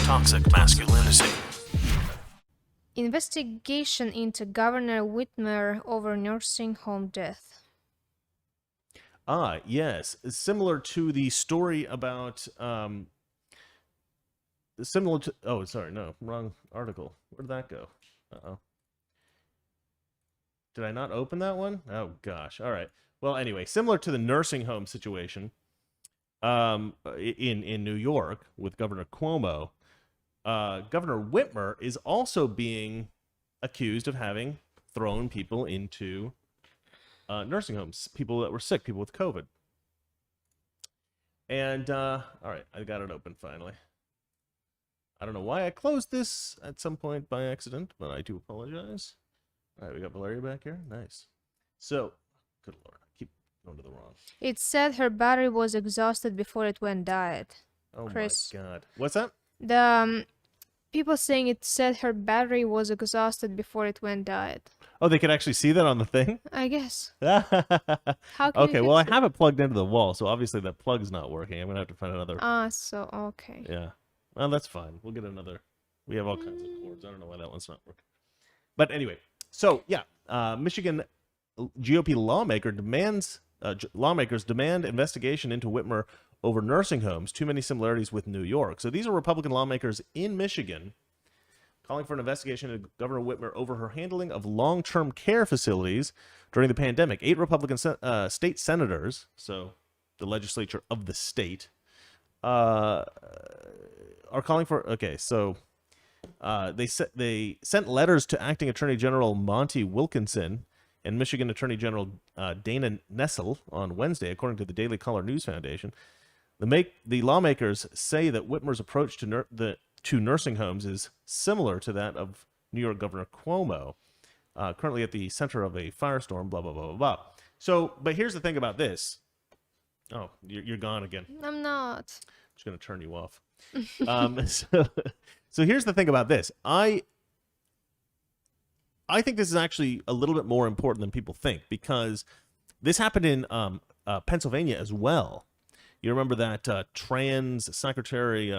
Toxic masculinity. Investigation into Governor Whitmer over nursing home death. Ah, yes. Similar to the story about, similar to, oh, sorry, no, wrong article. Where did that go? Uh-oh. Did I not open that one? Oh, gosh. All right. Well, anyway, similar to the nursing home situation in New York with Governor Cuomo, Governor Whitmer is also being accused of having thrown people into nursing homes, people that were sick, people with COVID. And, all right, I got it open finally. I don't know why I closed this at some point by accident, but I do apologize. All right, we got Valeria back here. Nice. So, good Lord, I keep going to the wrong. It said her battery was exhausted before it went died. Oh Chris. my God. What's that? The people saying it said her battery was exhausted before it went died. Oh, they could actually see that on the thing? I guess. How How can okay, you well, I fix it? have it plugged into the wall, so obviously that plug's not working. I'm going to have to find another. So okay. Yeah. Well, that's fine. We'll get another. We have all kinds of cords. I don't know why that one's not working. But anyway, so yeah, Michigan GOP lawmakers demand investigation into Whitmer over nursing homes. Too many similarities with New York. So these are Republican lawmakers in Michigan calling for an investigation into Governor Whitmer over her handling of long-term care facilities during the pandemic. 8 Republican state senators, so the legislature of the state, are calling for. Okay, so they sent letters to Acting Attorney General Monty Wilkinson and Michigan Attorney General Dana Nessel on Wednesday, according to the Daily Caller News Foundation. The lawmakers say that Whitmer's approach to nursing homes is similar to that of New York Governor Cuomo, currently at the center of a firestorm. Blah blah blah blah blah. So, but here's the thing about this. Oh, you're gone again. I'm not. I'm just going to turn you off. So here's the thing about this. I think this is actually a little bit more important than people think, because this happened in Pennsylvania as well. You remember that trans secretary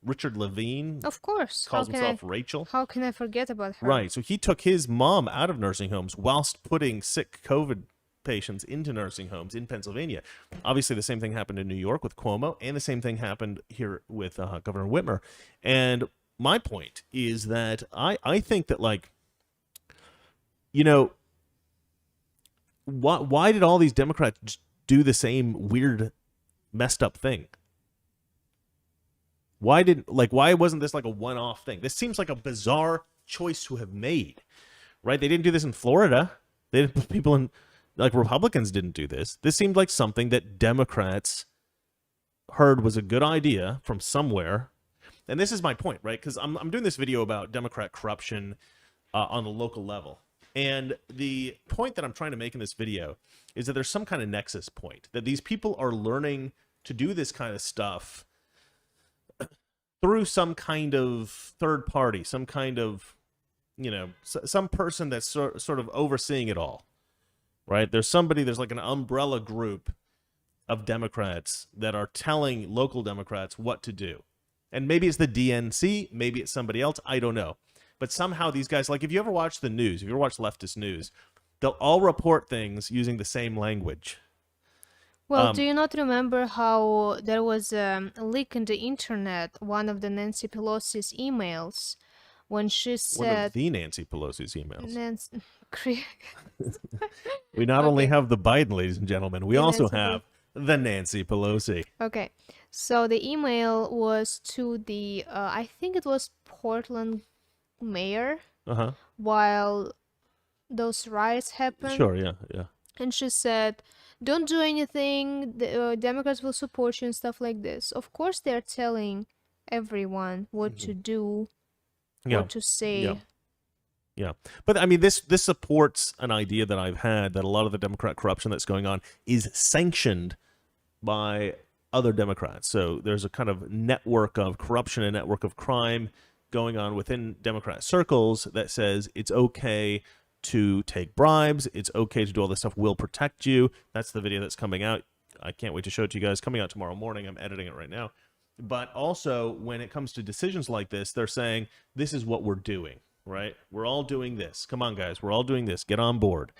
Richard Levine? Of course. Calls himself Rachel. How can I forget about her? Right. So he took his mom out of nursing homes whilst putting sick COVID patients into nursing homes in Pennsylvania. Obviously, the same thing happened in New York with Cuomo, and the same thing happened here with Governor Whitmer. And my point is that I think that, like, you know, why did all these Democrats do the same weird, messed up thing? Why wasn't this like a one-off thing? This seems like a bizarre choice to have made, right? They didn't do this in Florida. They didn't put people in, like, Republicans didn't do this. This seemed like something that Democrats heard was a good idea from somewhere. And this is my point, right? Because I'm doing this video about Democrat corruption on the local level. And the point that I'm trying to make in this video is that there's some kind of nexus point, that these people are learning to do this kind of stuff through some kind of third party, some kind of, you know, some person that's sort of overseeing it all, right? There's like an umbrella group of Democrats that are telling local Democrats what to do. And maybe it's the DNC, maybe it's somebody else, I don't know. But somehow these guys, like, if you ever watch the news, if you ever watch leftist news, they'll all report things using the same language. Well, do you not remember how there was a leak in the internet, one of the Nancy Pelosi's emails, when she said... One of the Nancy Pelosi's emails. Nancy... We not only have the Biden, ladies and gentlemen, we also Nancy have the Nancy Pelosi. Okay, so the email was to the, I think it was Portland mayor, while those riots happened. Sure, yeah. And she said, don't do anything, the Democrats will support you and stuff like this. Of course they're telling everyone what to do, what to say. Yeah. But I mean, this supports an idea that I've had, that a lot of the Democrat corruption that's going on is sanctioned by other Democrats. So there's a kind of network of corruption, a network of crime going on within Democrat circles that says it's okay to take bribes, it's okay to do all this stuff, we'll protect you. That's the video that's coming out. I can't wait to show it to you guys. Coming out tomorrow morning. I'm editing it right now. But also, when it comes to decisions like this, they're saying, this is what we're doing, right? We're all doing this. Come on, guys. We're all doing this. Get on board.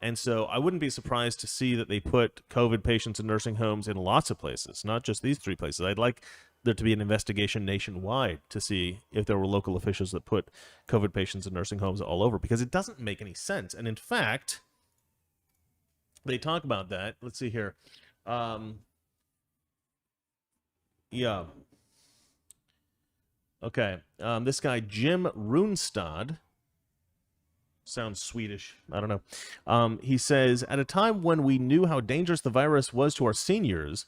And so I wouldn't be surprised to see that they put COVID patients in nursing homes in lots of places, not just these 3 places. I'd like there to be an investigation nationwide to see if there were local officials that put COVID patients in nursing homes all over, because it doesn't make any sense. And in fact, they talk about that. Let's see here. Yeah. Okay. This guy, Jim Runestad, sounds Swedish. I don't know. He says, at a time when we knew how dangerous the virus was to our seniors,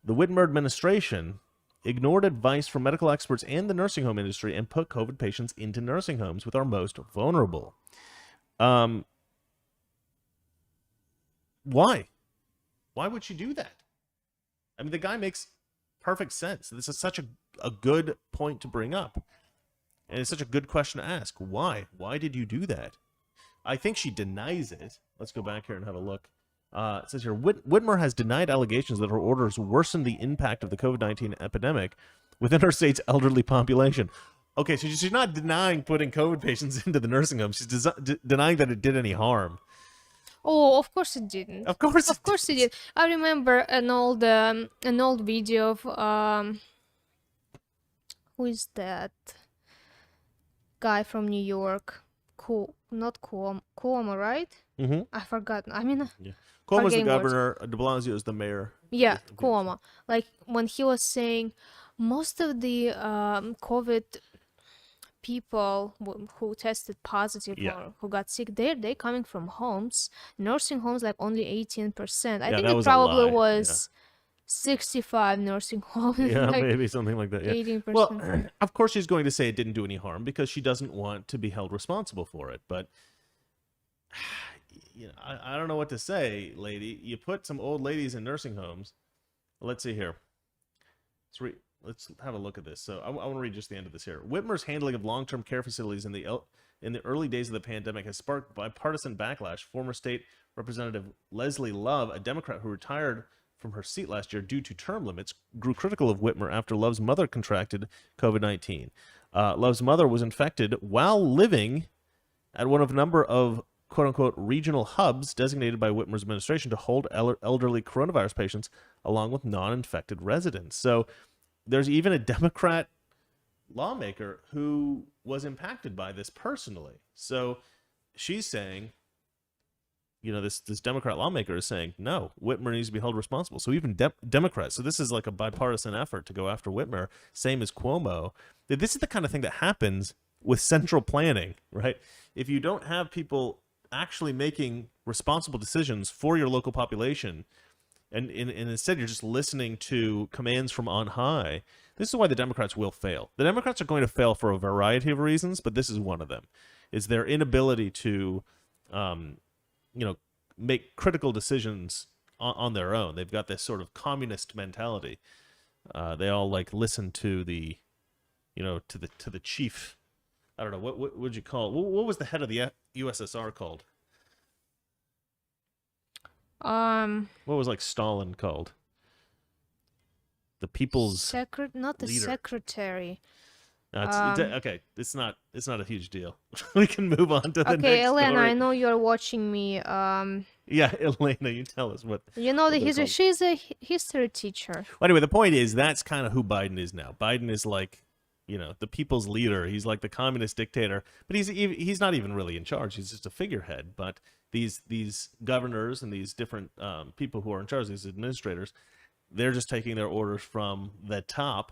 the Whitmer administration ignored advice from medical experts and the nursing home industry and put COVID patients into nursing homes with our most vulnerable. Why? Why would you do that? I mean, the guy makes perfect sense. This is such a good point to bring up. And it's such a good question to ask. Why? Why did you do that? I think she denies it. Let's go back here and have a look. It says here, Whitmer has denied allegations that her orders worsened the impact of the COVID-19 epidemic within her state's elderly population. Okay, so she's not denying putting COVID patients into the nursing home. She's denying that it did any harm. Oh, of course it didn't. Of course it did. I remember an old video of who is that guy from New York? Not Cuomo, right? Mm-hmm. I forgot. I mean, yeah. Cuomo's the governor. De Blasio is the mayor. Yeah, Cuomo. Like when he was saying, most of the COVID people who tested positive or who got sick, they're coming from homes, nursing homes, like only 18%. I think it probably was 65 nursing homes. Yeah, like maybe something like that. Yeah. 18%. Well, of course she's going to say it didn't do any harm because she doesn't want to be held responsible for it. But you know, I don't know what to say, lady. You put some old ladies in nursing homes. Let's see here. Let's have a look at this. So I want to read just the end of this here. Whitmer's handling of long-term care facilities in the early days of the pandemic has sparked bipartisan backlash. Former state representative Leslie Love, a Democrat who retired from her seat last year due to term limits, grew critical of Whitmer after Love's mother contracted COVID-19. Love's mother was infected while living at one of a number of quote-unquote regional hubs designated by Whitmer's administration to hold elderly coronavirus patients along with non-infected residents. So there's even a Democrat lawmaker who was impacted by this personally. So she's saying, you know, this Democrat lawmaker is saying, no, Whitmer needs to be held responsible. So even Democrats, so this is like a bipartisan effort to go after Whitmer, same as Cuomo. This is the kind of thing that happens with central planning, right? If you don't have people actually making responsible decisions for your local population, and instead you're just listening to commands from on high, this is why the Democrats will fail. The Democrats are going to fail for a variety of reasons, but this is one of them, is their inability to make critical decisions on their own. They've got this sort of communist mentality. They all like listen to the, to the chief. I don't know what would you call. What was the head of the USSR called? What was like Stalin called? The people's not the leader. Secretary. No, okay. It's not a huge deal. We can move on to the next Elena, story. I know you're watching me. Yeah, Elena, you tell us what. You know the history. She's a history teacher. Well, anyway, the point is that's kind of who Biden is now. Biden is like, the people's leader. He's like the communist dictator, but he's not even really in charge. He's just a figurehead. But these governors and these different people who are in charge, these administrators, they're just taking their orders from the top.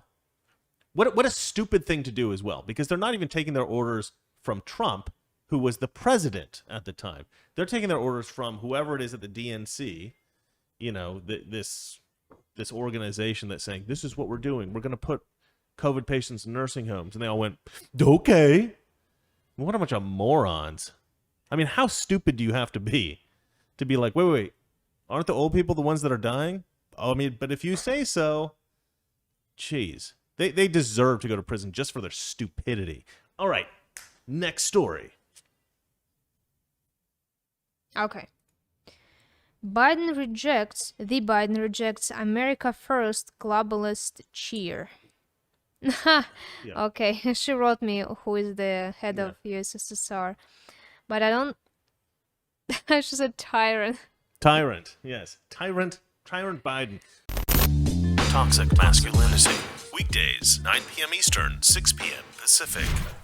What a stupid thing to do as well, because they're not even taking their orders from Trump, who was the president at the time. They're taking their orders from whoever it is at the DNC, this organization that's saying, this is what we're doing. We're going to put COVID patients in nursing homes. And they all went, okay. What a bunch of morons. I mean, how stupid do you have to be like, wait, aren't the old people the ones that are dying? Oh, I mean, but if you say so, jeez. They deserve to go to prison just for their stupidity. All right, next story. Okay. Biden rejects America First globalist cheer. Okay, she wrote me who is the head of USSR, but I don't. She said tyrant. Tyrant, yes. Tyrant Biden. Toxic Masculinity. Weekdays, 9 p.m. Eastern, 6 p.m. Pacific.